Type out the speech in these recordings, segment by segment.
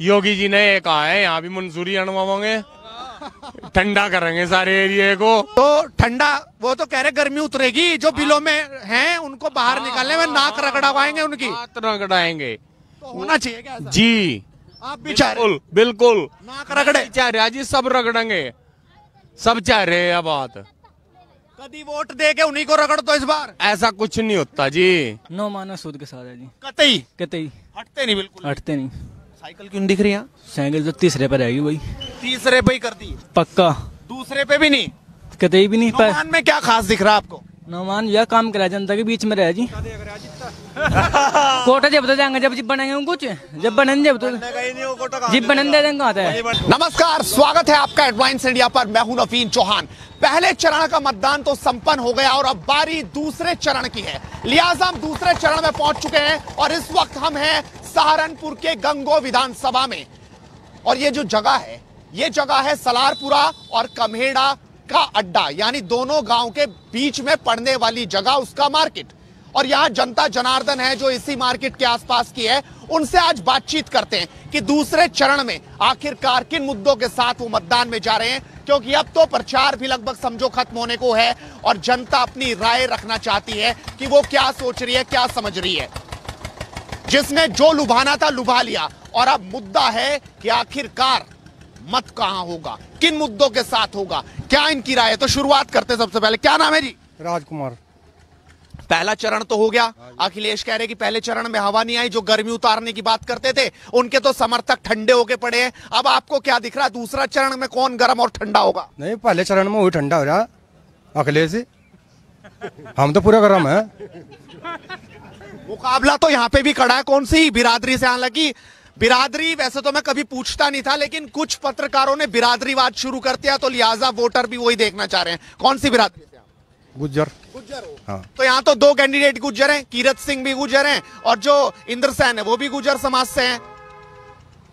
योगी जी ने कहा है यहाँ भी मंसूरी अनवाओगे, ठंडा करेंगे सारे एरिया को। तो ठंडा, वो तो कह रहे गर्मी उतरेगी, जो बिलों में हैं उनको बाहर निकालने में नाक रगड़वाएंगे, उनकी हाथ रगड़ाएंगे। तो होना चाहिए क्या ऐसा? जी आप भी चाह रहे? बिल्कुल बिल्कुल नाक रगड़े चाह रहे जी, सब रगड़ेंगे, सब चाह रहे हैं। बात कभी वोट दे के उन्हीं को रगड़ दो इस बार। ऐसा कुछ नहीं होता जी। नो माना सूद के साथ है जी, कतई कतई हटते नहीं, बिल्कुल हटते नहीं। साइकिल क्यों नहीं दिख रही है? साइकिल तो तीसरे पर रहेगी भाई, तीसरे पे ही कर दी, पक्का। दूसरे पे भी नहीं? कतई भी नहीं। पर नौमान में क्या खास दिख रहा है आपको? नौमान यह काम करा जनता के बीच में रहे जी। कोटा जब तो जाएंगे, जब जिप बनेंगे कुछ, जब बनेंगे जब तो जिप बनेंगे दे देंगे आता है। नमस्कार, स्वागत है आपका एडवांस इंडिया पर। मैं हूं नवीन चौहान। पहले चरण का मतदान तो संपन्न हो गया और अब बारी दूसरे चरण की है, लिहाजा हम दूसरे चरण में पहुंच चुके हैं और इस वक्त हम हैं सहारनपुर के गंगो विधानसभा में। और ये जो जगह है, ये जगह है सलारपुरा और कम्हेड़ा का अड्डा, यानी दोनों गांव के बीच में पड़ने वाली जगह, उसका मार्केट। और यहाँ जनता जनार्दन है जो इसी मार्केट के आसपास की है। उनसे आज बातचीत करते हैं कि दूसरे चरण में आखिरकार किन मुद्दों के साथ वो मतदान में जा रहे हैं, क्योंकि अब तो प्रचार भी लगभग समझो खत्म होने को है और जनता अपनी राय रखना चाहती है कि वो क्या सोच रही है, क्या समझ रही है। जिसने जो लुभाना था लुभा लिया और अब मुद्दा है कि आखिरकार मत कहां होगा, किन मुद्दों के साथ होगा, क्या इनकी राय है। तो शुरुआत करते सबसे पहले, क्या नाम है जी? राजकुमार। पहला चरण तो हो गया। अखिलेश कह रहे कि पहले चरण में हवा नहीं आई, जो गर्मी उतारने की बात करते थे उनके तो समर्थक ठंडे होके पड़े हैं। अब आपको क्या दिख रहा है, दूसरा चरण में कौन गर्म और ठंडा होगा? नहीं, पहले चरण में वही ठंडा हो रहा अखिलेश, हम तो पूरा गर्म है। मुकाबला तो यहाँ पे भी खड़ा है, कौन सी बिरादरी से? हालांकि बिरादरी वैसे तो मैं कभी पूछता नहीं था, लेकिन कुछ पत्रकारों ने बिरादरीवाद शुरू कर दिया, तो लिहाजा वोटर भी वही देखना चाह रहे हैं। कौन सी बिरादरी से? गुज्जर। गुज्जर हो? हाँ। तो यहाँ तो दो कैंडिडेट गुज्जर हैं, कीरत सिंह भी गुज्जर हैं और जो इंद्रसेन है वो भी गुज्जर समाज से हैं।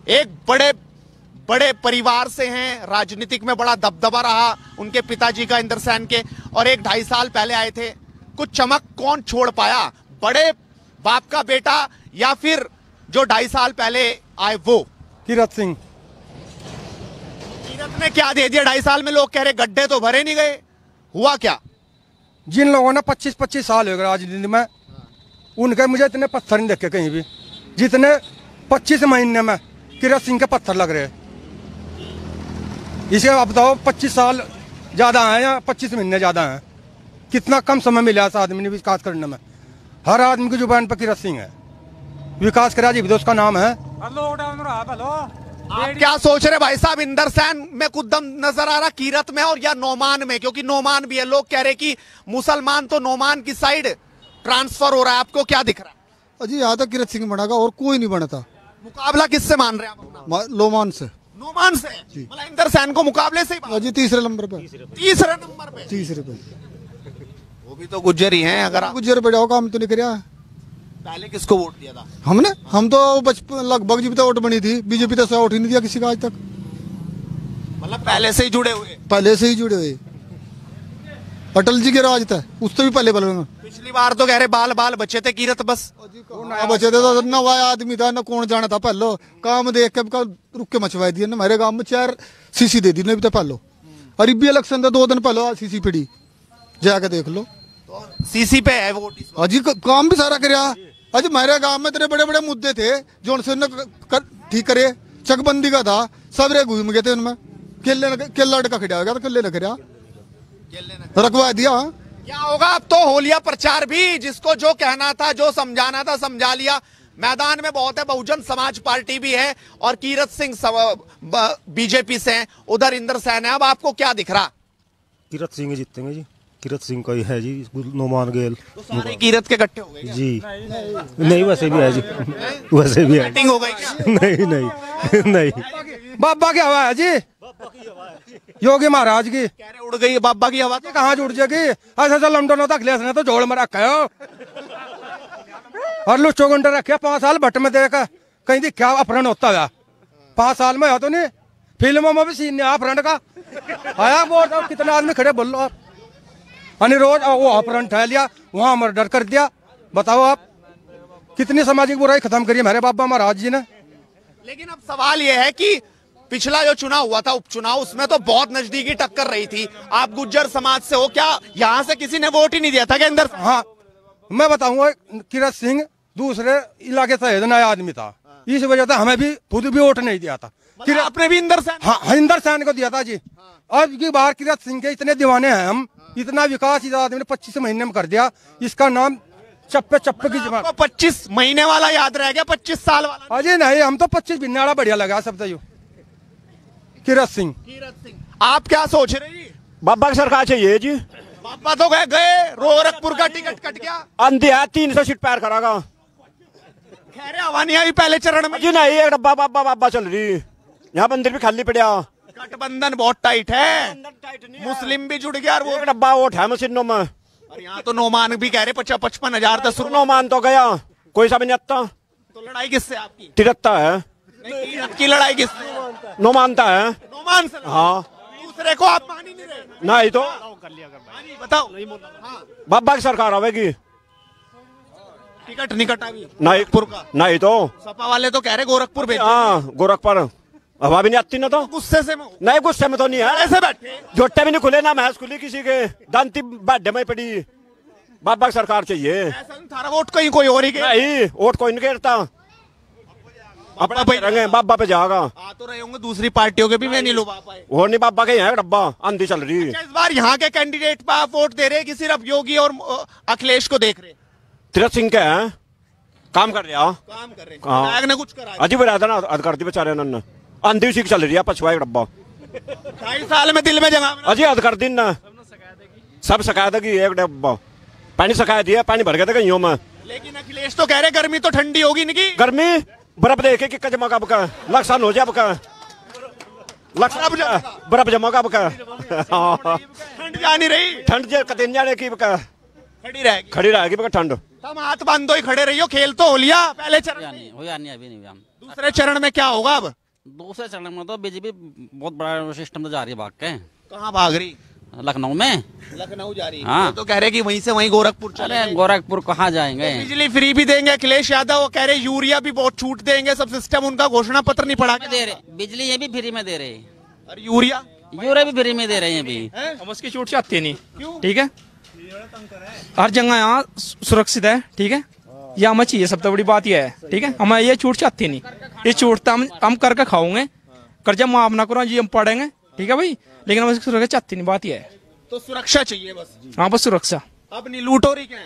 एक बड़े बड़े परिवार से हैं, राजनीतिक में बड़ा दबदबा रहा उनके पिताजी का, इंद्रसेन के, और एक 2.5 साल पहले आए थे। कुछ चमक कौन छोड़ पाया, बड़े बाप का बेटा या फिर जो 2.5 साल पहले आए वो? कीरत सिंह। कीरत ने क्या दे दिया 2.5 साल में? लोग कह रहे गड्ढे तो भरे नहीं गए, हुआ क्या? जिन लोगों ने 25-25 साल हो गए राजनीति में, उनके मुझे इतने पत्थर नहीं देखे कहीं भी, जितने 25 महीने में कीरत सिंह के पत्थर लग रहे हैं। इसे आप बताओ, 25 साल ज्यादा है या 25 महीने ज्यादा है? कितना कम समय मिला इस आदमी ने विकास करने में। हर आदमी की जुबान पर कीरत सिंह है, विकास करा जी, उसका नाम है। आप क्या सोच रहे भाई साहब, इंद्रसेन में कुछ दम नजर आ रहा कीरत में और या नौमान में? क्योंकि नौमान भी है, लोग कह रहे कि मुसलमान तो नौमान की साइड ट्रांसफर हो रहा है। आपको क्या दिख रहा है? अजी यहाँ तक कीरत सिंह बनेगा और कोई नहीं बना था। मुकाबला किससे मान रहे हैं आप अपना? लोमान से। नौमान से? मतलब इंद्रसेन को मुकाबले से ही? अजी तीसरे नंबर पे। तीसरे नंबर पे? तीसरे पे। वो भी तो गुज्जर ही हैं। अगर गुज्जर बढ़िया काम तो नहीं कराया। पहले किसको वोट दिया था हमने? हम तो बचपन लगभग जब तक वोट बनी थी, बीजेपी तो वोट ही नहीं दिया किसी का आज तक। मतलब पहले से ही जुड़े हुए? पहले से ही जुड़े हुए। अटल जी के राज था, उससे भी पहले बल। पिछली बार तो कह रहे बाल बाल बचे थे कीरत, बस बचे थे तो नवा आदमी था, न कौन जाना था। पहलो काम देख के रुक के मचवाई दिया। मेरे गाँव में 4 सीसी दे दी नहीं पहलो, और भी इलेक्शन था 2 दिन पहले सीसी पड़ी, जाके देख लो। सीसी पे है वोट? अजी काम भी सारा कराया। अजी मेरे गांव में इतने बड़े बड़े मुद्दे थे जो उनसे ठीक करे, चकबंदी का था, सब रे घूम गए थे उनमें। केला अटका खड़ा हो गया, तो केले ने खड़ा रखवा दिया। क्या होगा अब तो होलिया प्रचार भी, जिसको जो कहना था, जो समझाना था समझा लिया। मैदान में बहुत है, बहुजन समाज पार्टी भी है और कीरत सिंह बीजेपी से है, उधर इंद्रसेन है। अब आपको क्या दिख रहा? कीरत सिंह जीतेंगे जी, कीरत सिंह का ही है जी, नौमान गेल। तो सारे कीरत के इकट्ठे हो गए क्या? जी नहीं, वैसे भी है जी, वैसे भी है। बैटिंग हो गई क्या? नहीं नहीं नहीं। बाबा की हवा है जी, योगी महाराज की। कह रहे उड़ गई बाबा की हवा। तो कहाँ जुड़ जाएगी? ऐसा तो लंडन होता, अखिलेश ने तो जोड़ में रखा है और लुच्चो गुंडे रखे 5 साल भट्ट में देख, कहीं दी क्या अपहरण होता है? 5 साल में हो तो नहीं, फिल्मों में भी सीन नहीं अपहरण का आया। वो कितने आदमी खड़े बोल लो, रोज वो अपहरण ठहर लिया, वहां मर्डर कर दिया। बताओ आप, कितनी सामाजिक बुराई खत्म करी हमारे बाबा महाराज जी ने। लेकिन अब सवाल यह है कि पिछला जो चुनाव हुआ था उपचुनाव, उसमें तो बहुत नजदीकी टक्कर रही थी। आप गुज्जर समाज से हो, क्या यहाँ से किसी ने वोट ही नहीं दिया था क्या इंदर? हाँ, मैं बताऊंगा, किरत सिंह दूसरे इलाके से नया आदमी था, इस वजह से हमें भी खुद भी वोट नहीं दिया था। आपने भी इंदर सैन? हाँ, इंदर सैन को दिया था जी। अब की बार किरत सिंह के इतने दीवाने हैं हम, इतना विकास इस आदमी ने 25 महीने में कर दिया, इसका नाम चप्पे चप्पे की जमा। 25 महीने वाला याद रह गया, 25 साल वाला? अजय नहीं, हम तो 25 बिन्नाड़ा बढ़िया लगा सबसे यू किरत सिंह। आप क्या सोच रहे जी? बाबा की सरकार चाहिए जी। बाबा तो गए, गोरखपुर का टिकट कट गया, अंधी है, 300 सीट पैर करागा। खैर हवा नहीं आई पहले चरण में जी, नहीं, एक डब्बा बाबा बाबा चल रही, यहाँ मंदिर भी खाली पड़ा। गठबंधन बहुत टाइट है, मुस्लिम भी जुड़ गया और वो एक डब्बा वोट है मशीनों में। और यहाँ तो नौमान भी कह रहे 55,000 तक शुरू। नौमान तो गया, कोई सा भी नहीं आता। तो लड़ाई किससे आपकी? तिरत्ता है, कीरत की लड़ाई किससे? नो मानता है। नौमान से? हाँ, दूसरे को आप मान ही नहीं रहे। नहीं तो बताओ, बाबा की सरकार आवेगी। टिकट नहीं कटा भी नहीं, का? नहीं तो सपा वाले तो कह रहे गोरखपुर भेजो। हाँ, गोरखपुर हवा भी नहीं आती ना, तो गुस्से से नहीं, गुस्से में तो नहीं है, ऐसे बैठे जोटे भी नहीं खुले ना, महस खुली किसी के, दांती बाढ़ में पड़ी। बाबा की सरकार चाहिए। थारा वोट कहीं कोई और ही नहीं, वोट कोई नहीं घेरता, अपना पे रंगे, बाबा पे जाएगा। आ तो रहे होंगे दूसरी पार्टियों के भी, मैं नहीं लुभा पाए। वो नहीं, बाबा के यहाँ डब्बा आंधी चल रही है। इस बार यहाँ के कैंडिडेट पर आप वोट दे रहे कि सिर्फ योगी और अखिलेश को देख रहे? तीरथ सिंह क्या है, काम कर रहा, काम कर रहे हाँ। विधायक ने कुछ करा? अजी बता ना, अद कर दी बेचारे उन्होंने, आंधी उसी की चल रही है, पछुआ एक डब्बा 2.5 साल में दिल में जगह। अजी अद कर दी ना, सब शिकायत है, एक डब्बा पानी शिकायत दिया, पानी भर गया था कहीं में। लेकिन अखिलेश तो कह रहे गर्मी तो ठंडी होगी नहीं? गर्मी बर्फ देखे कि जमा कब का लक्षण हो जाए, अब का बर्फ जमा कब का, ठंड जा नहीं रही, ठंड कतन जाने की खड़ी रहेगी ठंड। तुम हाथ बांधो ही खड़े रहियो, खेल तो हो लिया पहले चरण में। हो नहीं, अभी नहीं। दूसरे चरण में क्या होगा? अब दूसरे चरण में तो बीजेपी बहुत बड़ा सिस्टम तो जा रही है भाग के। कहाँ भाग रही? लखनऊ में। लखनऊ जा रही है। हाँ, तो कह रहे कि वहीं से वहीं गोरखपुर चले। अरे गोरखपुर कहाँ जाएंगे? बिजली फ्री भी देंगे अखिलेश यादव, वो कह रहे यूरिया भी बहुत छूट देंगे, सब सिस्टम उनका घोषणा पत्र नहीं पड़ा दे रहे, बिजली ये भी फ्री में दे रहे, और यूरिया भी फ्री में दे रहे हैं अभी। हम उसकी छूट चाहते नहीं, ठीक है, हर जगह यहाँ सुरक्षित है, ठीक है, ये हमें चाहिए, सबसे बड़ी बात यह है, ठीक है, हमें ये छूट चाहते नहीं, ये छूट तो हम करके खाओगे, कर्जा माफ ना करो जी, हम पढ़ेंगे, ठीक है भाई, लेकिन हम इसकी सुरक्षा चाहते नहीं, बात यह है। तो सुरक्षा चाहिए बस? हाँ, बस सुरक्षा। अब नहीं लूट हो रही क्या?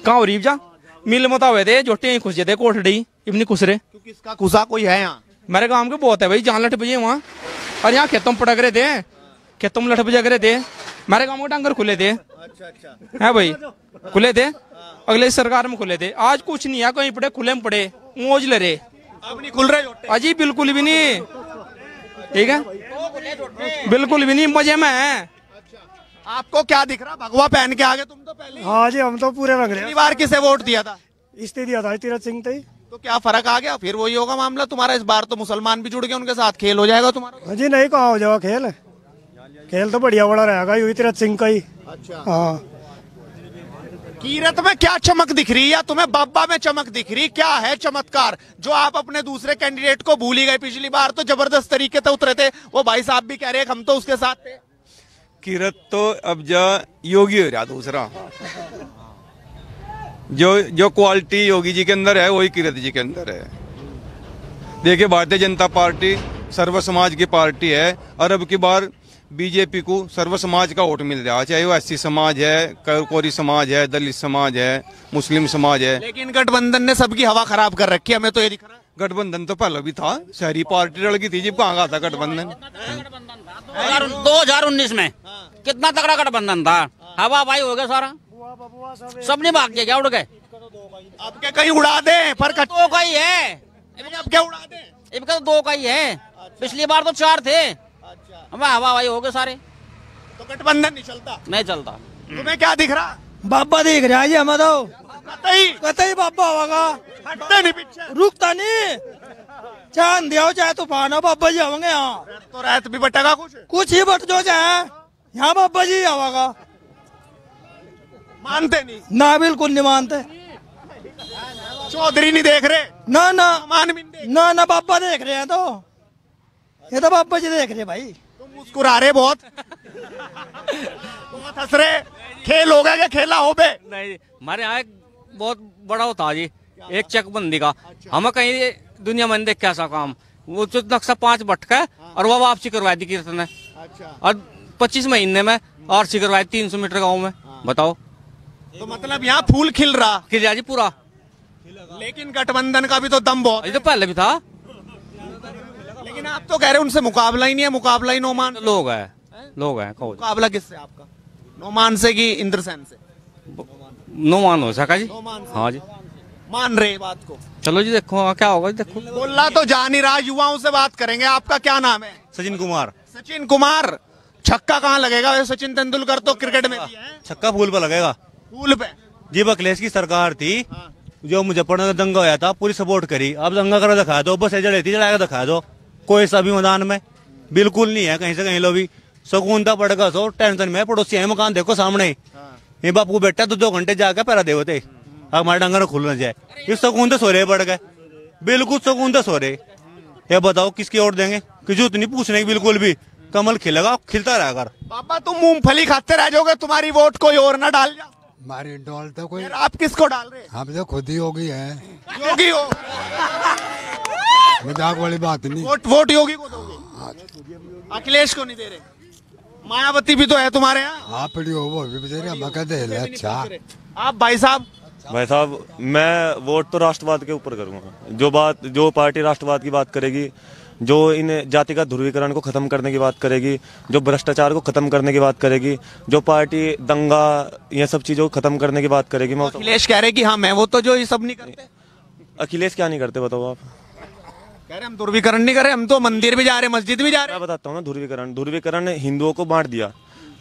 कहाँ हो रही जा, मिल मत हुए थे, जोटे खुश जाते कोठड़ी इतनी खुश रहे, क्योंकि इसका खुशा कोई है यहाँ? मेरे गांव के बहुत है भाई, जहाँ लठ बजे वहाँ, और यहाँ खेतों में पटक रहे थे, खेतों में लठ बजा रहे थे, मेरे गाँव में डांगर खुले थे। अच्छा है भाई, खुले थे, अगले सरकार में खुले थे, आज कुछ नहीं है, कहीं पड़े खुले में पड़े, मौज ले रहे। अब नहीं खुल रहे? अजी बिल्कुल भी नहीं, ठीक है, बिल्कुल भी नहीं, मजे में है। आपको क्या दिख रहा भगवा पहन के आगे? तुम तो पहले। हाँ जी, हम तो पूरे रंग रहे। बार किसे वोट दिया था? इसने दिया था तीरथ सिंह थे। तो क्या फर्क आ गया? फिर वही होगा मामला तुम्हारा, इस बार तो मुसलमान भी जुड़ गए उनके साथ, खेल हो जाएगा तुम्हारा। जी नहीं, कहाँ हो जाएगा खेल, खेल तो बढ़िया बड़ा रहेगा यू तीरथ सिंह का ही। अच्छा हाँ, कीरत में क्या चमक दिख रही है, या तुम्हें बाबा में चमक दिख रही? क्या है चमत्कार जो आप अपने दूसरे कैंडिडेट को भूल ही गए? पिछली बार तो जबरदस्त तरीके से उतरे थे, वो भाई साहब भी कह रहे हैं हम तो उसके साथ थे। कीरत तो अब जा योगी हो रहा, दूसरा जो क्वालिटी योगी जी के अंदर है वही कीरत जी के अंदर है। देखिए, भारतीय जनता पार्टी सर्व समाज की पार्टी है, और अब की बार बीजेपी को सर्व समाज का वोट मिल रहा है, चाहे वो एससी समाज है, कोरी समाज है, दलित समाज है, मुस्लिम समाज है। लेकिन गठबंधन ने सबकी हवा खराब कर रखी है, हमें तो ये दिख रहा है। गठबंधन तो पहले भी था, शहरी पार्टी लड़ गई थी जी, कहाँ का था गठबंधन? 2019 में कितना तगड़ा गठबंधन था, हवा भाई हो गया सारा, सब नहीं भाग गया, उड़ गए। अब क्या कहीं उड़ा दे? पर दो का ही है, अब क्या उड़ा दे? इनका तो 2 का ही है, पिछली बार तो 4 थे, हवा भाई हो गए सारे, तो गठबंधन नहीं चलता? नहीं चलता। तुम्हें क्या दिख रहा? बाबा दिख रहा है हमें तो, कतई बाबा होगा, हटते नहीं पीछे, रुकता नहीं, चाहे अंधेरा हो चाहे तूफान हो, बाबा जी आवेंगे यहाँ। तो रात भी बटेगा कुछ ही बट जो चाहे, यहाँ बाबा जी आवेगा। मानते नहीं? ना, बिल्कुल नहीं मानते। चौधरी नहीं देख रहे? ना ना मान भी नहीं देख? ना बाबा देख रहे हैं, तो ये तो बाबा जी देख रहे भाई। तुम मुस्कुरा रहे बहुत बहुत हंस रहे। खेल हो गया क्या? खेला हो बे? नहीं, हमारे यहाँ एक बहुत बड़ा होता जी, एक चकबंदी का। हमें कहीं दुनिया में देख कैसा काम, वो जो नक्शा 5 भटका और वो वापसी करवाई थी कीर्तन ने। और 25 महीने में आरसी करवाई 300 मीटर गाँव में। बताओ, तो मतलब यहाँ फूल खिल रहा जी पूरा। लेकिन गठबंधन का भी तो दम बहुत। ये तो पहले भी था, लेकिन आप तो कह रहे उनसे मुकाबला ही नहीं है। मुकाबला ही नोमान लोग है कहो। मुकाबला किससे आपका? नोमान से कि इंद्रसेन से? नोमान हो सका जी। नोमान से। हाँ जी, मान रहे बात को। चलो जी, देखो क्या होगा जी। देखो, बोलना तो जा नहीं रहा, युवाओं से बात करेंगे। आपका क्या नाम है? सचिन कुमार। सचिन कुमार, छक्का कहाँ लगेगा? वैसे सचिन तेंदुलकर तो क्रिकेट में भी है। छक्का फूल पे लगेगा। फूल पे? जी, अखिलेश की सरकार थी जो मुजफ्फरनगर में दंगा होया था, पूरी सपोर्ट करी। अब दंगा कर दिखा दो, बस जड़ी थी चढ़ा दिखा दो। कोई सा भी मैदान में बिल्कुल नहीं है, कहीं से कहीं लो भी सुकूनता पड़ेगा। सो टेंशन में पड़ोसी है, मकान देखो सामने, ये बापू बेटा 2 घंटे जाकर पैरा दे होते, हमारे डंगर खुल न जाए। इस सुकून तो सोरे पड़ गए, बिल्कुल सुकून तो सोरे। ये बताओो किसकी ओर देंगे? कि उतनी पूछने की बिल्कुल भी। कमल खिलेगा, खिलता रहेगा। बाबा तुम मूंगफली खाते रह जाओगे, तुम्हारी वोट कोई और ना डाल जा। हमारी डॉल तो कोई। आप किसको डाल रहे? हम तो खुद ही योगी है। योगी हो? मजाक वाली बात नहीं। वोट योगी को दोगे? अखिलेश को नहीं दे रहे? मायावती भी तो है तुम्हारे यहाँ। आप पड़ी हो वो भी बेचारे हम कहते हैं। अच्छा, आप भाई साहब? भाई साहब, मैं वोट तो राष्ट्रवाद के ऊपर करूंगा। जो पार्टी राष्ट्रवाद की बात करेगी, जो इन जातिगत ध्रुवीकरण को खत्म करने की बात करेगी, जो भ्रष्टाचार को खत्म करने की बात करेगी, जो पार्टी दंगा ये सब चीजों को खत्म करने की बात करेगी। मैं अखिलेश कह रहे कि हाँ मैं वो तो जो ये सब नहीं करते। अखिलेश क्या नहीं करते बताओ आप? कह रहे हम ध्रुवीकरण नहीं कर रहे, हम तो मंदिर भी जा रहे, मस्जिद भी जा रहे। मैं बताता हूँ ना, ध्रुवीकरण हिंदुओं को बांट दिया।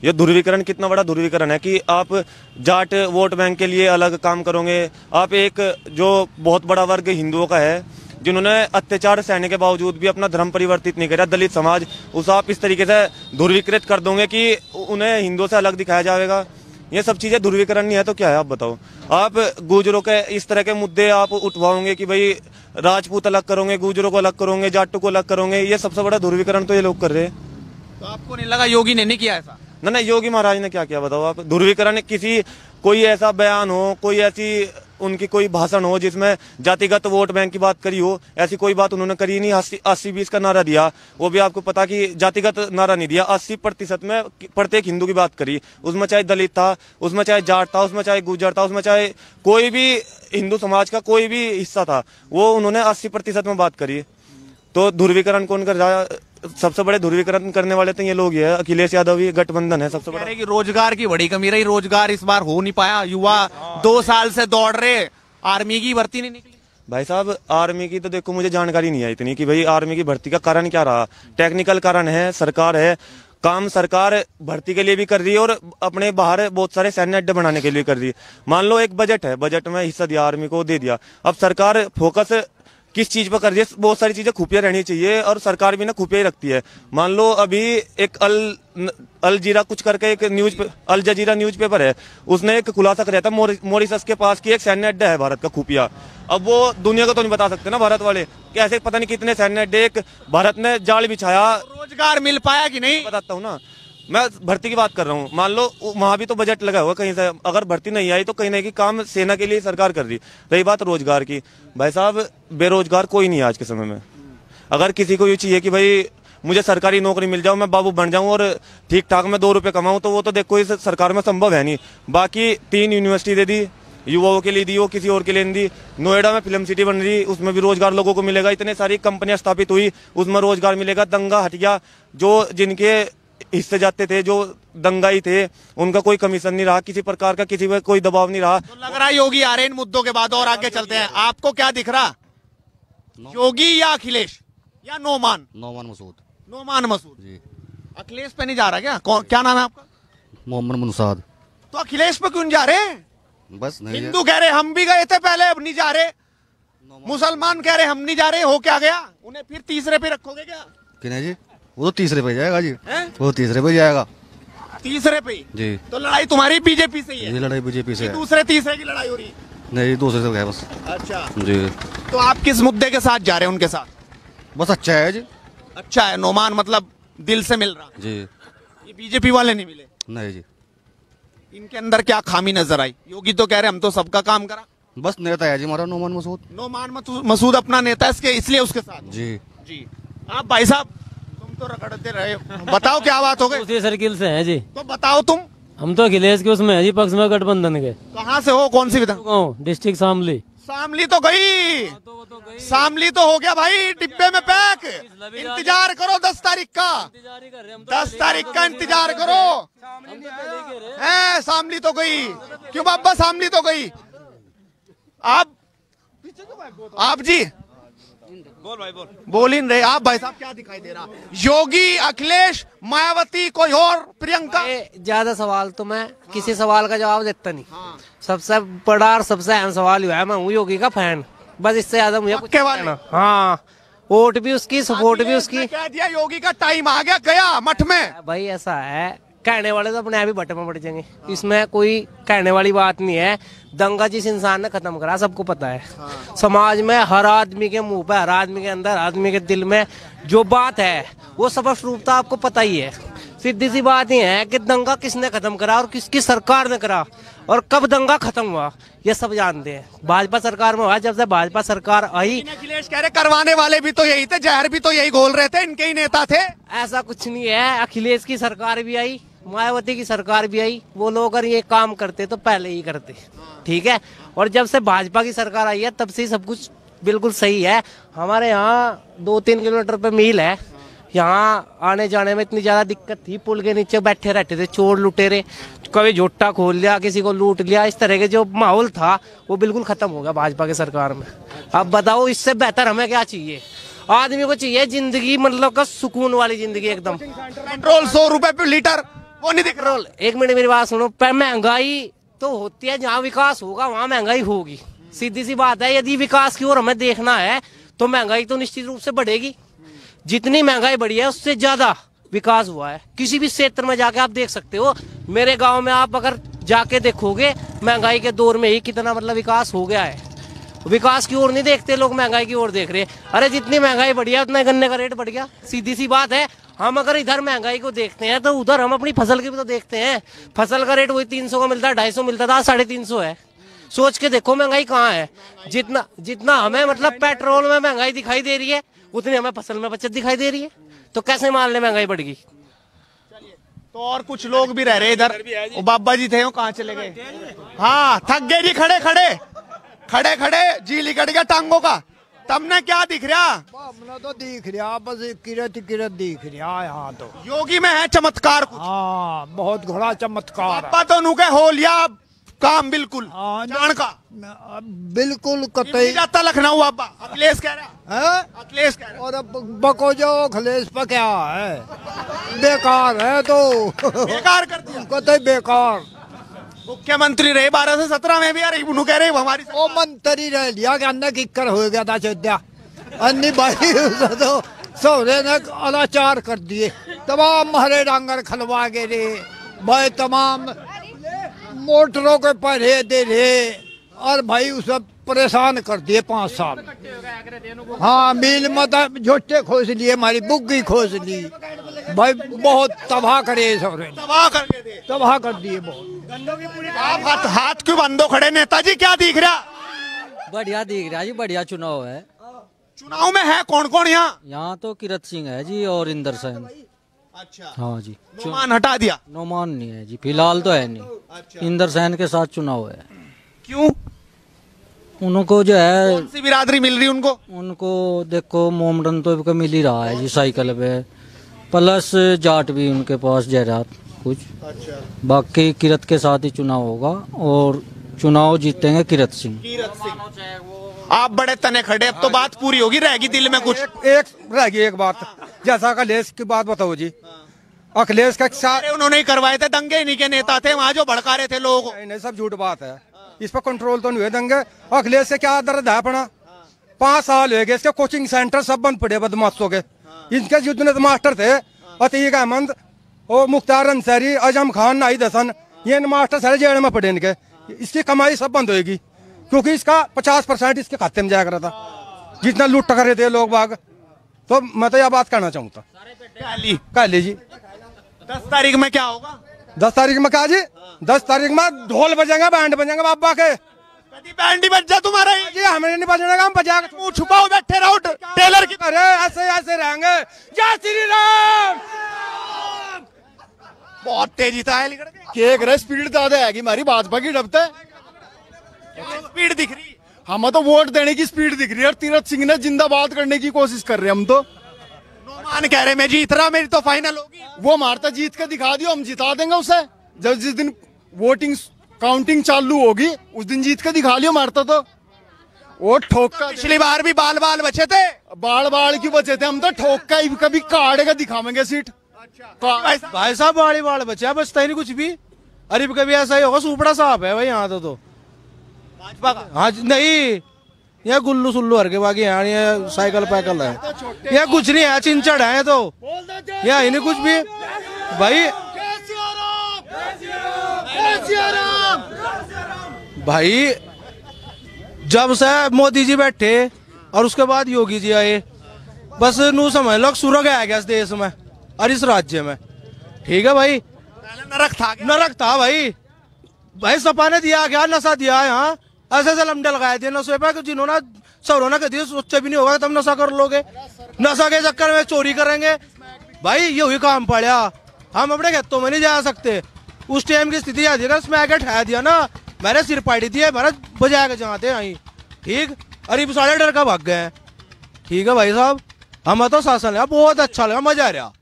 ये ध्रुवीकरण कितना बड़ा ध्रुवीकरण है कि आप जाट वोट बैंक के लिए अलग काम करोगे। आप एक जो बहुत बड़ा वर्ग हिंदुओं का है, जिन्होंने अत्याचार सहने के बावजूद भी अपना धर्म परिवर्तित नहीं किया, दलित समाज, उस आप इस तरीके से ध्रुवीकृत कर दोगे कि उन्हें हिंदुओं से अलग दिखाया जाएगा। ये सब चीजें ध्रुवीकरण नहीं है तो क्या है? आप बताओ। आप गुजरों के इस तरह के मुद्दे आप उठवाओगे कि भाई राजपूत अलग करोगे, गुजरों को अलग करोगे, जाटों को अलग करोगे। ये सबसे बड़ा ध्रुवीकरण तो ये लोग कर रहे हैं। तो आपको नहीं लगा योगी ने नहीं किया ऐसा? ना, योगी महाराज ने क्या किया बताओ आप? ध्रुवीकरण किसी कोई ऐसा बयान हो, कोई ऐसी उनकी कोई भाषण हो जिसमें जातिगत वोट बैंक की बात करी हो, ऐसी कोई बात उन्होंने करी नहीं। 80-20 का नारा दिया, वो भी आपको पता कि जातिगत नारा नहीं दिया। 80% में प्रत्येक हिंदू की बात करी, उसमें चाहे दलित था, उसमें चाहे जाट था, उसमें चाहे गुर्जर था, उसमें चाहे कोई भी हिंदू समाज का कोई भी हिस्सा था, वो उन्होंने 80% में बात करी। तो ध्रुवीकरण कौन कर रहा है? सबसे बड़े ध्रुवीकरण करने वाले तो ये लोग ही है। अखिलेश यादव ही गठबंधन है सबसे बड़ा। कि रोजगार की बड़ी कमी रही, रोजगार इस बार हो नहीं पाया। युवा 2 साल से दौड़ रहे, आर्मी की भर्ती नहीं निकली। भाई साहब, आर्मी की तो देखो मुझे जानकारी नहीं है इतनी कि भाई आर्मी की भर्ती का कारण क्या रहा। टेक्निकल कारण है, सरकार है, काम सरकार भर्ती के लिए भी कर रही है और अपने बाहर बहुत सारे सैन्य अड्डे बनाने के लिए कर रही है। मान लो एक बजट है, बजट में हिस्सा दिया आर्मी को, दे दिया। अब सरकार फोकस किस चीज पर कर रही है? बहुत सारी चीजें खुफिया रहनी चाहिए और सरकार भी ना खुफिया ही रखती है। मान लो अभी एक अल जीरा कुछ करके एक अल जजीरा न्यूज पेपर है, उसने एक खुलासा कराया था मॉरिशस के पास की एक सैन्य अड्डा है भारत का खुफिया। अब वो दुनिया को तो नहीं बता सकते ना भारत वाले, कैसे पता नहीं कितने सैन्य अड्डे एक भारत ने जाल बिछाया। रोजगार मिल पाया कि नहीं? बताता हूँ ना, मैं भर्ती की बात कर रहा हूँ। मान लो वहां भी तो बजट लगा हुआ कहीं से, अगर भर्ती नहीं आई तो कहीं ना कहीं काम सेना के लिए सरकार कर रही। रही बात रोजगार की, भाई साहब बेरोजगार कोई नहीं है आज के समय में। अगर किसी को ये चाहिए कि भाई मुझे सरकारी नौकरी मिल जाऊं, मैं बाबू बन जाऊं और ठीक ठाक मैं 2 रुपए कमाऊं, तो वो तो देखो इस सरकार में संभव है नहीं। बाकी 3 यूनिवर्सिटी दे दी, युवाओं के लिए दी, वो किसी और के लिए नहीं दी। नोएडा में फिल्म सिटी बन रही, उसमें भी रोजगार लोगों को मिलेगा। इतने सारी कंपनियां स्थापित हुई, उसमें रोजगार मिलेगा। दंगा हट गया, जो जिनके हिस्से जाते थे, जो दंगाई थे, उनका कोई कमीशन नहीं रहा, किसी प्रकार का किसी पर कोई दबाव नहीं रहा। तो लग रहा है योगी आ रहे हैं इन मुद्दों के बाद। और आगे चलते हैं, आपको क्या दिख रहा? योगी या अखिलेश या नोमान? नोमान मसूद। नोमान मसूद जी। अखिलेश पे नहीं जा रहा क्या? क्या नाम है आपका? मोहम्मद मुनसाद। तो अखिलेश पे क्यों जा रहे हैं? बस नहीं, हिंदू कह रहे हम भी गए थे पहले, अब नहीं जा रहे। मुसलमान कह रहे हम नहीं जा रहे, हो क्या गया? उन्हें फिर तीसरे पे रखोगे क्या? किन्हें जी? वो तो तीसरे पे जाएगा जी। वो तीसरे पे जाएगा। तीसरे पे जी। तो लड़ाई तुम्हारी बीजेपी से ही है? लड़ाई बीजेपी से है। दूसरे तीसरे की लड़ाई हो रही है। नहीं, दूसरे से गए बस। अच्छा जी। तो आप किस मुद्दे के साथ जा रहे हैं उनके साथ? बस अच्छा है जी। अच्छा है, नोमान मतलब दिल से मिल रहा। जी। ये बीजेपी वाले नहीं मिले? नहीं जी। इनके अंदर क्या खामी नजर आई? योगी तो कह रहे हम तो सबका काम करा। बस नेता है जी हमारा नोमान मसूद। नोमान मसूद अपना नेता है, इसलिए उसके साथ। जी जी। आप भाई साहब तुम तो रगड़ते रहे हो, बताओ क्या बात हो गई? उसी सर्किल से हैं जी। तो बताओ तुम। हम तो अखिलेश के उसमें है जी, पक्ष में, गठबंधन के। कहाँ से हो, कौन सी विधान? डिस्ट्रिक्ट शामली। शामली तो गई, शामली तो हो गया भाई डिब्बे में पैक। इंतजार करो 10 तारीख का, 10 तारीख का इंतजार करो। है शामली तो गई, क्यों बाबा शामली तो गई। आप जी बोल ही नहीं रहे आप भाई साहब, क्या दिखाई दे रहा? योगी, अखिलेश, मायावती, कोई और, प्रियंका? ज्यादा सवाल तो मैं किसी सवाल का जवाब देता नहीं। सबसे बड़ा और सबसे अहम सवाल हुआ है, मैं हूँ योगी का फैन, बस इससे ज्यादा मुझे कुछ कहना। हाँ, वोट भी उसकी, सपोर्ट भी उसकी। कह दिया योगी का टाइम आ गया, गया मठ में। भाई ऐसा है, कहने वाले तो अपने आप ही बट में पड़ जाएंगे, इसमें कोई कहने वाली बात नहीं है। दंगा जिस इंसान ने खत्म करा सबको पता है। समाज में हर आदमी के मुंह पे, हर आदमी के अंदर, आदमी के दिल में जो बात है वो स्पष्ट रूप से आपको पता ही है। सीधी सी बात ही है कि दंगा किसने खत्म करा और किसकी सरकार ने करा और कब दंगा खत्म हुआ, ये सब जानते हैं। भाजपा सरकार में हुआ, जब से भाजपा सरकार आई। अखिलेश कह रहे करवाने वाले भी तो यही थे, जहर भी तो यही घोल रहे थे, इनके ही नेता थे। ऐसा कुछ नहीं है, अखिलेश की सरकार भी आई, मायावती की सरकार भी आई, वो लोग अगर ये काम करते तो पहले ही करते, ठीक है। और जब से भाजपा की सरकार आई है तब से सब कुछ बिल्कुल सही है। हमारे यहाँ 2-3 किलोमीटर पे मील है, यहाँ आने जाने में इतनी ज्यादा दिक्कत थी, पुल के नीचे बैठे रहते थे चोर लुटेरे, कभी झोटा खोल लिया, किसी को लूट लिया, इस तरह के जो माहौल था वो बिल्कुल खत्म हो गया भाजपा की सरकार में। अब बताओ इससे बेहतर हमें क्या चाहिए? आदमी को चाहिए जिंदगी मतलब का सुकून वाली जिंदगी एकदम। पेट्रोल 100 रुपए पर लीटर, वो नहीं दिख रहा। एक मिनट मेरी बात सुनो, महंगाई तो होती है, जहाँ विकास होगा वहाँ महंगाई होगी, सीधी सी बात है। यदि विकास की ओर हमें देखना है तो महंगाई तो निश्चित रूप से बढ़ेगी। जितनी महंगाई बढ़ी है उससे ज्यादा विकास हुआ है। किसी भी क्षेत्र में जाके आप देख सकते हो, मेरे गांव में आप अगर जाके देखोगे महंगाई के दौर में ही कितना मतलब विकास हो गया है। विकास की ओर नहीं देखते लोग, महंगाई की ओर देख रहे हैं। अरे जितनी महंगाई बढ़ी है उतना गन्ने का रेट बढ़ गया, सीधी सी बात है। हम अगर इधर महंगाई को देखते हैं तो उधर हम अपनी फसल की भी तो देखते हैं। फसल का रेट वही 300 का मिलता है, 250 मिलता था, 350 है। सोच के देखो महंगाई कहाँ है। जितना हमें मतलब पेट्रोल में महंगाई दिखाई दे रही है उतनी हमें फसल में बचत दिखाई दे रही है, तो कैसे मान ले महंगाई बढ़ गई। तो और कुछ लोग भी रह रहे इधर, वो बाबा जी थे वो कहाँ चले गए? हाँ थक गए जी, खड़े खड़े जी लिकट गया टांगों का। तमने क्या दिख रहा? हमने तो दिख रहा, बस किरत दिख रहा यहाँ तो। योगी में है चमत्कार कुछ? हाँ बहुत घोड़ा चमत्कार। बाबा तो नुके हो लिया काम बिल्कुल जान का, बिल्कुल कतई जाता लखनऊ। बाबा अखिलेश कह रहा है, अखिलेश कह रहा है। और बको जो अखिलेश पर क्या है, बेकार है, तो बेकार कर दिया, कतई बेकार। मुख्यमंत्री रहे 12 से 17 में भी, यार उन्होंने कह रहे हमारी वो मंत्री रह लिया कि अन्य किक्कर हो गया था चौद्या अन्य भाई तो सोरे ने अनाचार कर दिए, तमाम हरे डांगर खलवा के रे भाई, तमाम मोटरों के पहरे दे रहे और भाई उसे परेशान कर दिए 5 साल। हाँ मिल मत झोटे खोज लिए, हमारी बुग्गी खोज ली भाई, बहुत तबाह करे सोरे, तबाह कर दिए बहुत। आप हाथ क्यों बंदो खड़े? नेताजी क्या दिख रहा? बढ़िया दिख रहा जी, बढ़िया चुनाव है। चुनाव में है कौन कौन यहाँ? यहाँ तो किरत सिंह है जी और इंदर सेन। अच्छा हाँ जी, नोमान हटा दिया? नोमान नहीं है जी, फिलहाल तो है नहीं। अच्छा। इंदर सेन के साथ चुनाव है। क्यों? उनको जो है, कौन सी बिरादरी मिल रही उनको? उनको देखो मोमडन तो मिल ही रहा है जी साइकिल पे, प्लस जाट भी उनके पास जयरात कुछ। अच्छा। बाकी किरत के साथ ही चुनाव होगा और चुनाव जीतेंगे किरत सिंह। आप बड़े तने खड़े, अब तो बात पूरी होगी, रहेगी दिल में कुछ। एक रह गई एक बात, जैसा अखिलेश की बात बताओ जी। अखिलेश का साथ उन्होंने ही करवाए थे दंगे, इन्हीं के नेता थे वहाँ जो भड़का रहे थे लोगों को। नहीं सब झूठ बात है, इस पर कंट्रोल तो नहीं हुए दंगे। अखिलेश से क्या दर्द है अपना? 5 साल हो गए इसके कोचिंग सेंटर सब बंद पड़े बदमाशों के। इनके जितने मास्टर थे, अतीक अहमद और मुख्तार अंसारी, अजम खान, नाहिद हसन, ये मास्टर सारे जेल में पड़े इनके। इसकी कमाई सब बंद होगी। क्योंकि इसका 50% इसके खाते में जाया करा था, जितना लूट करे थे लोग बाग। तो मैं तो यह बात कहना चाहूँगा। काली जी 10 तारीख में क्या होगा? 10 तारीख में क्या जी? 10 तारीख में ढोल बजेंगे, बैंड बजेंगे बाबा के। कभी बैंड ही बज जा तुम्हारा ही? जी हमें नहीं बजेगा, हम बजा के मुंह छुपाओ, बैठे रहो टेलर की। अरे ऐसे ऐसे रहेंगे। जय श्री राम। बहुत तेजी था है केक रे स्पीड ज्यादा है कि हमारी भाजपा की डबते स्पीड दिख रही। हमें तो वोट देने की स्पीड दिख रही है और तीरथ सिंह ने जिंदाबाद करने की कोशिश कर रहे हैं। हम तो नोमान कह रहे मैं जीत रहा, मेरी तो फाइनल होगी। वो मारता जीत के दिखा दियो, हम जिता देंगे उसे। जब जिस दिन वोटिंग काउंटिंग चालू होगी उस दिन जीत के दिखा लियो मारता तो। वो ठोक का पिछली बार भी बाल बाल बचे थे। बाल क्यों बचे थे? हम तो ठोक का कभी काट का दिखावेंगे सीट। भाई साहब बाल बचा, बचता ही नहीं कुछ भी। अरे कभी ऐसा ही होगा, सुपड़ा साहब है भाई यहाँ तो भाजपा का। हाँ नहीं, यहाँ गुल्लू सुल्लू हर के बाकी यहाँ ये साइकिल पैकल है, यहाँ कुछ नहीं है, चिंचड़ है तो यहाँ ही नहीं कुछ भी भाई। भाई जब से मोदी जी बैठे और उसके बाद योगी जी आए, बस नू समझ लो सुरग आ गया इस देश में और इस राज्य में। ठीक है भाई, नरक था भाई। भाई सपा ने दिया क्या? नशा दिया है। यहाँ ऐसे ऐसे लमडे लगाए थे नशे पे, जिन्होंने सौरों ने कह सोचा भी नहीं होगा तुम नशा कर लोगे। नशा के चक्कर में चोरी करेंगे भाई, ये हुई काम पड़ा। हम अपने खेतों में नहीं जा सकते। उस टाइम की स्थिति आती है, उसमें आके ठहरा दिया ना, मैंने सिर पाड़ी थी, मैंने बजा के जाते आई। ठीक, अरे साढ़े डर का भाग गए। ठीक है भाई साहब, हमें तो शासन लगा, बहुत अच्छा लगा, मजा आ रहा।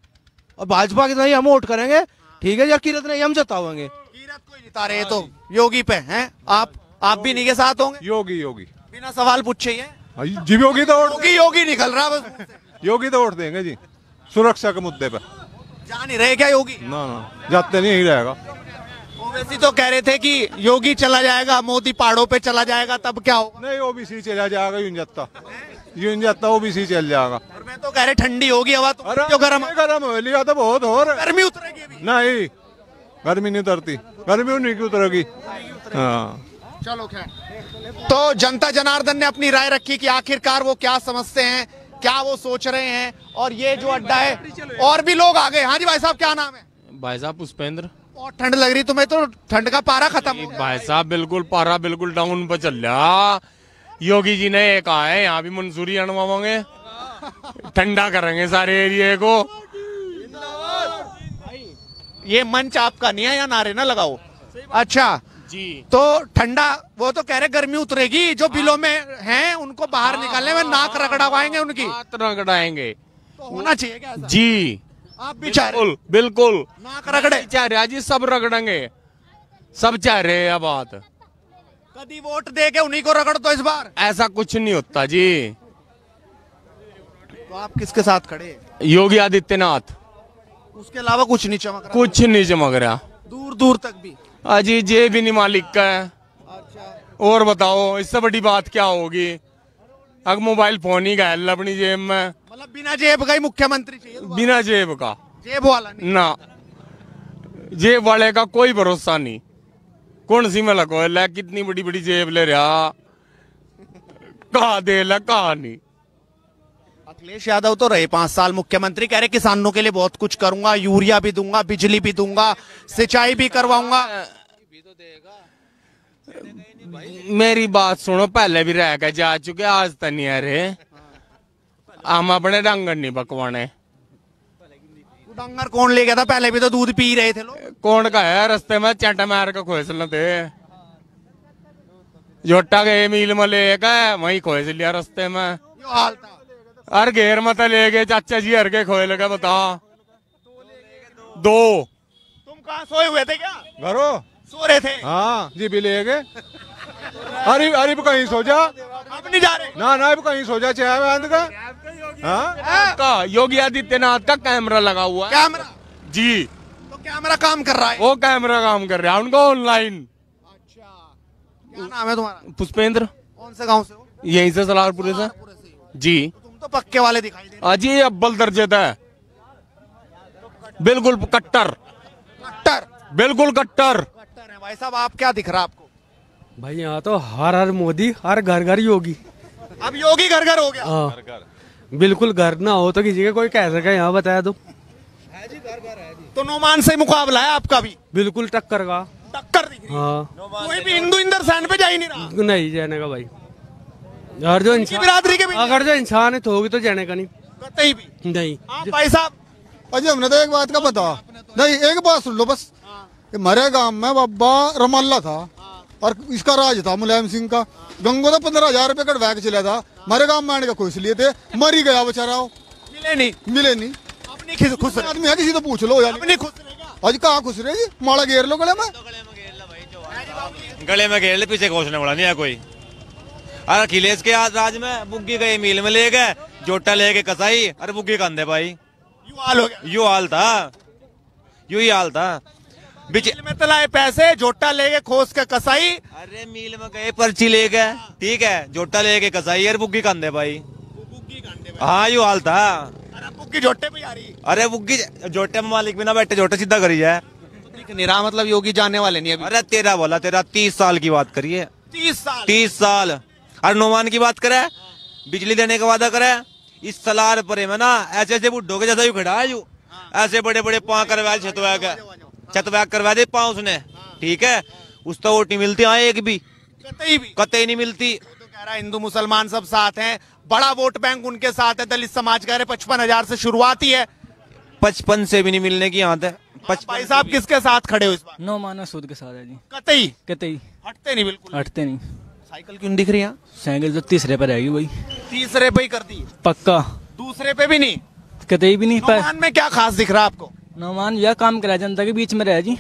और भाजपा की नहीं हम वोट करेंगे। ठीक है यार, किरत नहीं हम जितावेंगे। किरत कोई जिता रहे तो योगी पे हैं आप भी नहीं के साथ होंगे? योगी बिना सवाल पूछे ही है जी। योगी तो योगी निकल रहा बस। योगी तो वोट देंगे जी, सुरक्षा के मुद्दे पे। जा नहीं रहे क्या योगी? ना जाते नहीं रहेगा। ओवैसी तो कह रहे थे कि योगी चला जाएगा, मोदी पहाड़ों पे चला जाएगा, तब क्या हो? नहीं, ओबीसी चला जाएगा, यूं जाता ओबीसी चल जाएगा। और मैं तो कह रहे ठंडी होगी हवा, तो क्यों गरम हो लिया तो बहुत और गर्मी उतरेगी अभी। नहीं, गर्मी नहीं उतरती, गर्मी नहीं उतरेगी। हाँ चलो खैर, तो जनता जनार्दन ने अपनी राय रखी कि आखिरकार वो क्या समझते हैं, क्या वो सोच रहे हैं। और ये जो अड्डा है और भी लोग आ गए। हाँ जी भाई साहब, क्या नाम है? भाई साहब पुष्पेंद्र। बहुत ठंड लग रही तुम्हें, तो ठंड का पारा खत्म हो गया। भाई साहब बिल्कुल पारा बिल्कुल डाउन पर चल रहा। योगी जी ने कहा है यहाँ भी मंजूरी अणवाओगे, ठंडा करेंगे सारे एरिया को। ये मंच आपका नहीं है, या नारे ना लगाओ। अच्छा जी, तो ठंडा, वो तो कह रहे गर्मी उतरेगी, जो बिलों में हैं उनको बाहर निकालने में नाक रगड़वाएंगे उनकी। रगड़ाएंगे तो होना चाहिए क्या ऐसा? जी, आप भी चाह रहे? बिल्कुल नाक रगड़े चाह रहे जी, सब रगड़ेंगे, सब चाह रहे हैं। बात कभी वोट दे के उन्हीं को रगड़ दो इस बार। ऐसा कुछ नहीं होता जी। तो आप किसके साथ खड़े? योगी आदित्यनाथ। उसके अलावा कुछ नहीं चमक रहा? कुछ नहीं चमक रहा, दूर दूर तक भी। अजी जेब भी नहीं मालिक का है। और बताओ इससे बड़ी बात क्या होगी? अब मोबाइल फोन ही गया अपनी जेब में। मतलब बिना जेब का ही मुख्यमंत्री चाहिए? बिना जेब का, जेब वाला नहीं ना, जेब वाले का कोई भरोसा नहीं। कौन सी में लगो ले, कितनी बड़ी बड़ी जेब ले रहा, कहा दे ला कहा नहीं। अखिलेश यादव तो रहे 5 साल मुख्यमंत्री, कह रहे किसानों के लिए बहुत कुछ करूंगा, यूरिया भी दूंगा, बिजली भी दूंगा, सिंचाई भी करवाऊंगा। मेरी बात सुनो, पहले भी रह के जा चुके, आज तक नहीं आ रहे। हम अपने डंगर नहीं बकवाने। डंगर कौन ले गया था? पहले भी तो दूध पी रहे थे लोग। कौन का है? रस्ते में चैटा मार के खोसल थे, जोटा गए मील में ले गए, वही खोस लिया रस्ते में। हाल था। हर घेर मत ले गए चाचा जी, हर के खोए लगे। बता दो। तुम कहाँ सोए हुए थे? क्या घरों सो रहे थे? हाँ जी, भी ले गए। अरे कहीं सो जा, अब नहीं जा रहे ना कहीं सो जा, चाय बांध का। हाँ, योगी आदित्यनाथ का कैमरा लगा हुआ है। कैमरा? जी, तो कैमरा काम कर रहा है? वो कैमरा काम कर रहा है उनका ऑनलाइन। अच्छा, क्या नाम है तुम्हारा? पुष्पेंद्र। कौन से गांव से हो? यहीं से, सलारपुरे से जी। तुम तो पक्के वाले दिखाई दे। अजी अव्वल दर्जे था, बिल्कुल कट्टर, कट्टर, बिल्कुल कट्टर। कट्टर है भाई साहब। आप क्या दिख रहा आपको? भाई यहाँ तो हर मोदी, हर घर योगी। अब योगी घर घर हो गया। हाँ, बिल्कुल घर ना हो तो किसी का कोई कह सके, यहाँ बताया तो नोमान से मुकाबला है आपका भी? बिल्कुल टक्कर का। टक्कर दिख रही है। हाँ, कोई भी हिंदू इंदर सैन पे जा ही नहीं रहा। नहीं जाने का भाई। और जो बिरादरी के अगर जो इंसान होगी तो जाने का नहीं, कतई भी नहीं। भाई साहब अजय हमने तो एक बात का बता, नहीं एक बात सुन लो बस। हमारे गांव में बाबा रमाला था और इसका राज था मुलायम सिंह का। गंगो तो 15,000 रुपए कटवा के चला था। हमारे गांव में आने का खुश लिए थे, मर ही गया बेचारा। मिले नहीं। अपनी खुश आदमी है, किसी तो पूछ लो यार। अपनी खुश आज कहाँ खुश रहे? माला घेर लो गले में, गले में घेर ले, पीछे घोषणा वाला नहीं है कोई। अरे अखिलेश के राज में बुग्गी गए मिल में ले गए, जोटा ले गए कसाई, अरे बुग्गी कंधे भाई। यू हाल था, यू ही हाल था। मिल में तलाए पैसे, जोटा ले गए खोस के कसाई। अरे मिल में गए पर्ची ले गए, ठीक है, जोटा ले गए कसाई, अरे बुग्गी कंधे भाई। हाँ यू हाल था। बुग्गी जोटे पे आ रही। अरे बुग्गी जोटे में मालिक भी ना बैठे, जोटे सीधा करी है। निरा मतलब योगी जाने वाले नहीं अभी। अरे तेरा बोला, तेरा 30 साल की बात करिए। 30 साल। अरे नोमान की बात करे, बिजली देने का वादा करे, इस सलार परे में ना ऐसे ऐसे बुड्ढों के जैसा यू खड़ा है, यू ऐसे बड़े बड़े पाँव करवाए, छतवैक करवा दे पाँव उसने, ठीक है। उस तो वोट नहीं मिलती, हाँ एक भी कतई नहीं मिलती। तो कह रहा हिंदू मुसलमान सब साथ हैं, बड़ा वोट बैंक उनके साथ है। दलित समाज कह रहे 55,000 से शुरुआत ही है। 55 से भी नहीं मिलने की यहाँ है। भाई साहब किसके साथ खड़े हो इस बार? नोमान मसूद के साथ है जी। कतई हटते नहीं, बिल्कुल हटते नहीं। साइकिल क्यों दिख रही है? साइकिल तो तीसरे पे रहेगी भाई। तीसरे पे ही कर दी पक्का, दूसरे पे भी नहीं, कतई भी नहीं। नोमान में क्या खास दिख रहा है आपको? नोमान यह काम करा जनता के बीच में रहे जी।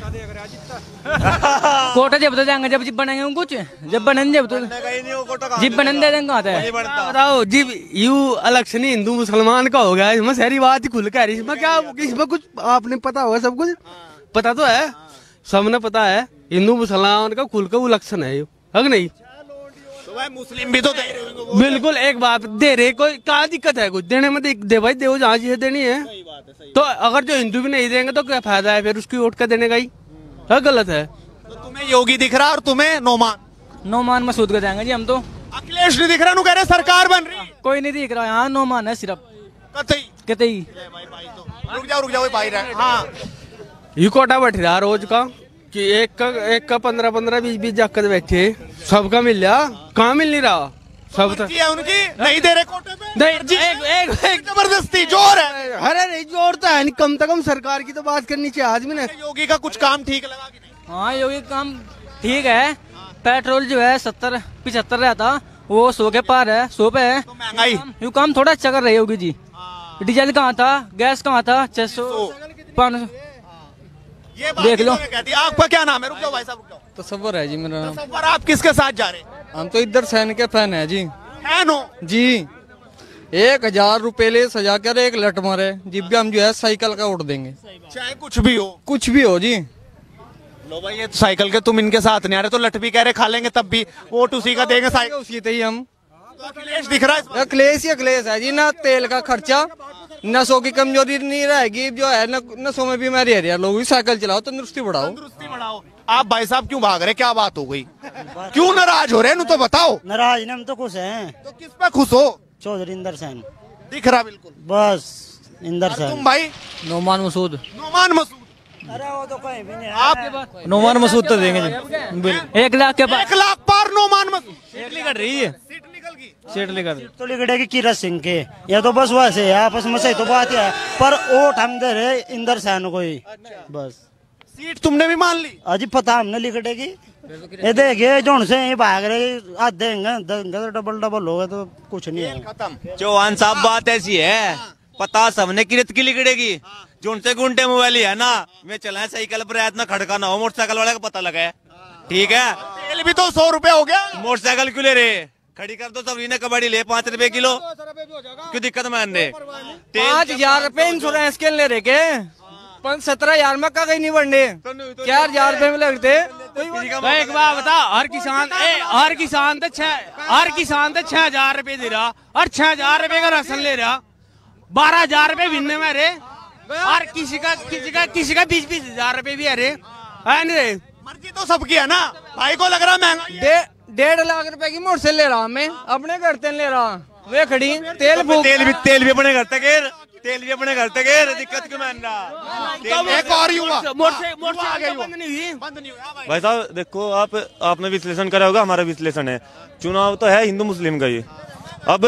कोटा जब तो जाएंगे, जब जिप बनेंगे कुछ, जब बनेंगे जब तो जिप बनेंगे दे देंगे। आता है बताओ जी, यू इलेक्शन हिंदू मुसलमान का हो गया, इसमें सारी बात ही खुल कर, इसमें क्या, इसमें कुछ आपने पता होगा, सब कुछ पता तो है, सबने पता है। हिंदू मुसलमान का खुल कर इलेक्शन है, है नहीं? मुस्लिम भी तो दे रहे होंगे। बिल्कुल एक बात दे रहे, कोई क्या दिक्कत है कुछ देने में? दे भाई, दे जहाँ चीजें देनी है। तो अगर जो हिंदू भी नहीं देंगे तो क्या फायदा है फिर उसकी वोट का देने का ही? गलत है। तो तुम्हें योगी दिख रहा और तुम्हें नोमान मसूद को देंगे जी हम तो। अखिलेश नहीं दिख रहा, कह रहे सरकार बन रही, कोई नहीं दिख रहा यहाँ, नोमान है सिर्फ। कतई रुक जाओ भाई रहे। हाँ ये कोटा बैठ रहा रोज का कि एक का 15-15 20-20 जाकर बैठे, सबका मिल रहा, कहाँ मिल नहीं रहा? सब तो है उनकी, नहीं दे रहे कोटे पे। नहीं, एक जबरदस्ती जोर है। अरे नहीं जोर तो है नहीं, कम से कम सरकार की तो बात करनी चाहिए आदमी ने। योगी का कुछ काम ठीक लगा कि नहीं? हाँ योगी का काम ठीक है। पेट्रोल जो है 70-75 रहता, वो 100 के पार है, 100 पे है। तो महंगाई यू काम थोड़ा अच्छा कर रही होगी जी। डीजल कहाँ था, गैस कहाँ था, 600 500 ये देख लो। आपका क्या नाम है? रुक जाओ भाई साहब, रुक जाओ। तसव्वुर है जी मेरा नाम। तसव्वुर, आप किसके साथ जा रहे हैं? हम तो इधर सैन के फैन है जी। फैन हो जी। 1,000 रुपए ले सजा कर एक लट मारे, जब भी हम जो है साइकिल का वोट देंगे, चाहे कुछ भी हो जी। लो भाई, ये साइकिल के तुम इनके साथ नहीं आ रहे तो लट भी कह रहे खा लेंगे, तब भी वोट उसी का देंगे। साइकिल उसी ही हम। अखिलेश दिख रहा है, अखिलेश है जी। ना तेल का खर्चा, नसों की कमजोरी नहीं रहेगी, जो है नसों में बीमारी है, लोग भी साइकिल चलाओ, तंदुरुस्ती बढ़ाओ। आप भाई साहब क्यों भाग रहे, क्या बात हो गई? क्यों नाराज हो रहे हैं? तो बताओ। नाराज नहीं, हम तो खुश हैं। तो किस पे खुश हो? चौधरी इंदर सैन दिख रहा बिल्कुल, बस इंदर सैन। तुम भाई? नोमान मसूद। अरे वो तो कोई भी नहीं। आप नोमान मसूद तो देंगे जी। 1 लाख के पार, 1 लाख पार नोमान मसूद। सीट निकल रही है, सीट निकल तो लिखड़ेगी किरत सिंह के, या तो बस वैसे है, आपस में सही तो बात है, पर वोट हम दे रहे इंदर सैन को ही बस। सीट तुमने भी मान ली? अजी पता हमने लिखड़ेगी, ये देखिए जोन से ही भाग रहे, आज देंगे तो डबल हो गए तो कुछ नहीं है। खत्म। चौहान साहब बात ऐसी है, पता सबने किरत की लिखड़ेगी, जो उनसे गुंडे मोबाइल है ना, मैं चला साइकिल पर इतना खड़का ना हो, मोटरसाइकिल वाले का पता लगा है, ठीक है। तेल भी तो 100 रुपए हो गया, मोटरसाइकिल क्यों ले रहे? खड़ी कर दो सभी ने, कबड्डी ले 5 रुपए किलो, क्यों दिक्कत मान रहे? 5,000 रुपए इंश्योरेंस के ले रहे के, 17,000 में का कहीं नहीं बढ़ने, 4,000 रुपए में लगते। एक बात बता, हर किसान तो 6,000 रुपए दे रहा, और 6,000 रुपए का राशन ले रहा, 12,000 रुपए भिन्ने में रहे, और किसी का 20,000 रुपए भी है रे, मर्जी तो सबकी है ना, भाई को लग रहा महंगा। 1.5 लाख रुपए की मोटर से ले रहा मैं, अपने घर से ले रहा, वे खड़ी तेल तेल भी अपने घर तक तेल भी अपने घर तक दिक्कत क्यों मान रहा। एक और युवा बंद नहीं हुआ भाई साहब। देखो आपने विश्लेषण करा होगा, हमारा विश्लेषण है, चुनाव तो है हिंदू मुस्लिम का। ये अब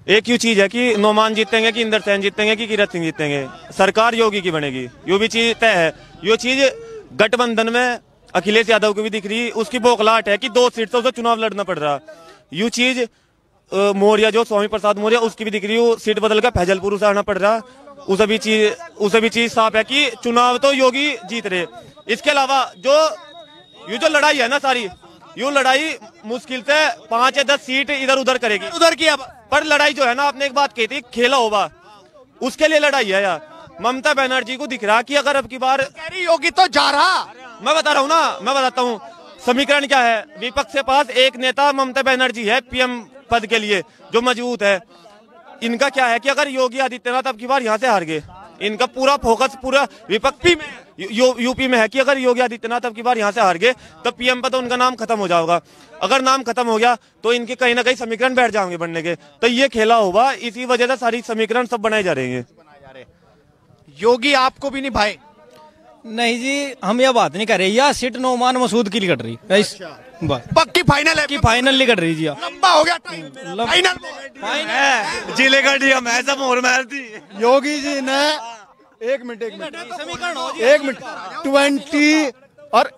एक ही चीज है कि नोमान जीतेंगे कि इंदर सैन जीतेंगे कि किरत सिंह जीतेंगे, सरकार योगी की बनेगी, यो भी चीज तय है। यो चीज गठबंधन में अखिलेश यादव को भी दिख रही, उसकी बौखलाहट है कि 2 सीट से उसे चुनाव लड़ना पड़ रहा। यू चीज मौर्य जो स्वामी प्रसाद मौर्य, उसकी भी दिख रही, वो सीट बदल कर फैजलपुर उसे आना पड़ रहा। उसे भी चीज साफ है कि चुनाव तो योगी जीत रहे। इसके अलावा जो लड़ाई है ना सारी, यू लड़ाई मुश्किल से 5 या 10 सीट इधर उधर करेगी, उधर की। पर लड़ाई जो है ना, आपने एक बात कही थी, खेला होगा, उसके लिए लड़ाई है यार। ममता बनर्जी को दिख रहा कि अगर अब की बार योगी तो जा रहा, मैं बता रहा हूँ ना, मैं बताता हूँ समीकरण क्या है। विपक्ष के पास एक नेता ममता बनर्जी है पीएम पद के लिए जो मजबूत है। इनका क्या है कि अगर योगी आदित्यनाथ अब की बार यहाँ से हार गए, इनका पूरा फोकस पूरा विपक्षी में यूपी में है कि अगर योगी आदित्यनाथ अब की बार यहाँ से हार गए तो पीएम पद उनका नाम खत्म हो जाएगा। अगर नाम खत्म हो गया तो इनके कहीं ना कहीं समीकरण बैठ जाएंगे बनने के। तो ये खेला होगा, इसी वजह से सारी समीकरण सब बनाए जा रहे हैं। योगी आपको भी नहीं भाई? नहीं जी, हम यह बात नहीं कर रहे, यह सीट नोमान मसूद की निकट रही। पक्की फाइनल है? फाइनल निकट रही जी। लंबा हो गया टाइम, फाइनल जिले का डीएम है सब मोर मारती। योगी जी ने 1 मिनट 20 और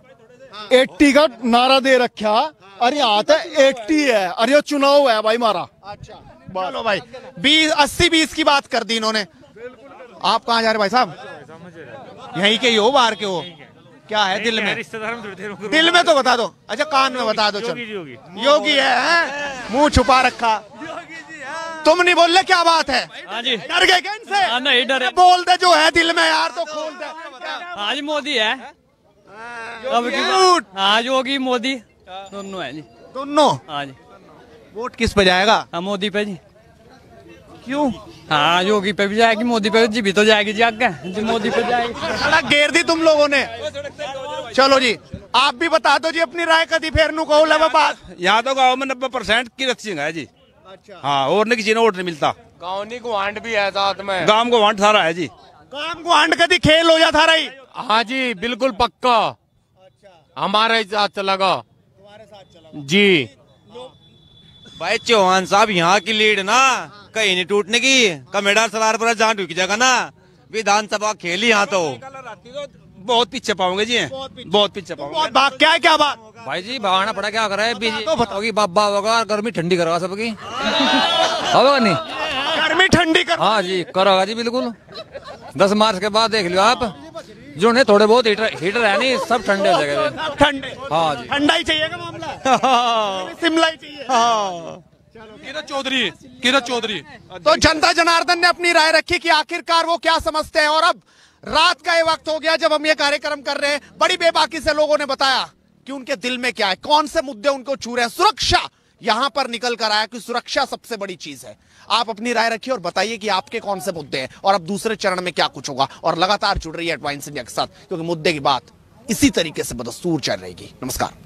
80 का नारा दे रखा, और यहाँ तो 80 है, और ये चुनाव है भाई हमारा। अच्छा बोलो भाई, 80-20 की बात कर दी इन्होंने। आप कहाँ जा रहे भाई साहब? यहीं के ही हो, बाहर के हो? क्या है दिल में? दिल में तो बता दो। अच्छा कान में बता दो। चलो योगी है, मुंह छुपा रखा। तुम नहीं बोल रहे, क्या बात है? हाँ जी। डर गए क्या इनसे? नहीं डरे। बोल दे जो है दिल में यार, तो खोल दे। हाँ जी, मोदी है। हाँ योगी मोदी दोनों है जी। दोनों? हाँ जी। वोट किस पे जाएगा? हाँ मोदी पे जी। क्यों? हाँ योगी पे भी जाएगी, मोदी पे जी भी तो जाएगी जी, आगे जी मोदी पे जाएगी। सड़क घेर दी तुम लोगों ने। चलो जी, आप भी बता दो जी अपनी राय। कदी फेर नु कहो लवा बात। यहाँ तो गाँव में 90% किरत सिंह है जी। अच्छा। हाँ, और नहीं किसी ने वोट नहीं मिलता। गाँव नहीं गुआंड भी है साथ में, गाँव को वांट सारा है जी। काम को आंड कदी खेल हो जाता रही। हाँ जी बिल्कुल पक्का। हमारे साथ चलेगा जी। भाई चौहान साहब, यहाँ की लीड ना कहीं नहीं टूटने की, कमेडा सलार पर जहाँ टूट जाएगा ना, विधानसभा खेली यहाँ तो बहुत पीछे पाओगे जी, बहुत पीछे पाओगे। क्या बात भाई जी? भागना पड़ा, क्या कर रहा है बीजेपी? बताओगी बाबा होगा, गर्मी ठंडी करोगा सबकी। होगा नहीं? गर्मी ठंडी कर? हाँ जी करोगा जी बिल्कुल। 10 मार्च के बाद देख लो आप, जो नहीं थोड़े बहुत हीटर है नहीं, सब ठंडे हो जाएगा। ठंडे? हाँ जी। ठंडा ही चाहिए का मामला? शिमला ही चाहिए? हाँ। किरत चौधरी। तो जनता जनार्दन ने अपनी राय रखी कि आखिरकार वो क्या समझते हैं। और अब रात का ये वक्त हो गया जब हम ये कार्यक्रम कर रहे हैं। बड़ी बेबाकी से लोगों ने बताया कि उनके दिल में क्या है, कौन से मुद्दे उनको छू रहे हैं। सुरक्षा यहां पर निकल कर आया कि सुरक्षा सबसे बड़ी चीज है। आप अपनी राय रखिए और बताइए कि आपके कौन से मुद्दे हैं और अब दूसरे चरण में क्या कुछ होगा। और लगातार जुड़ रही है एडवांस इंडिया के साथ, क्योंकि मुद्दे की बात इसी तरीके से बदस्तूर चल रहेगी। नमस्कार।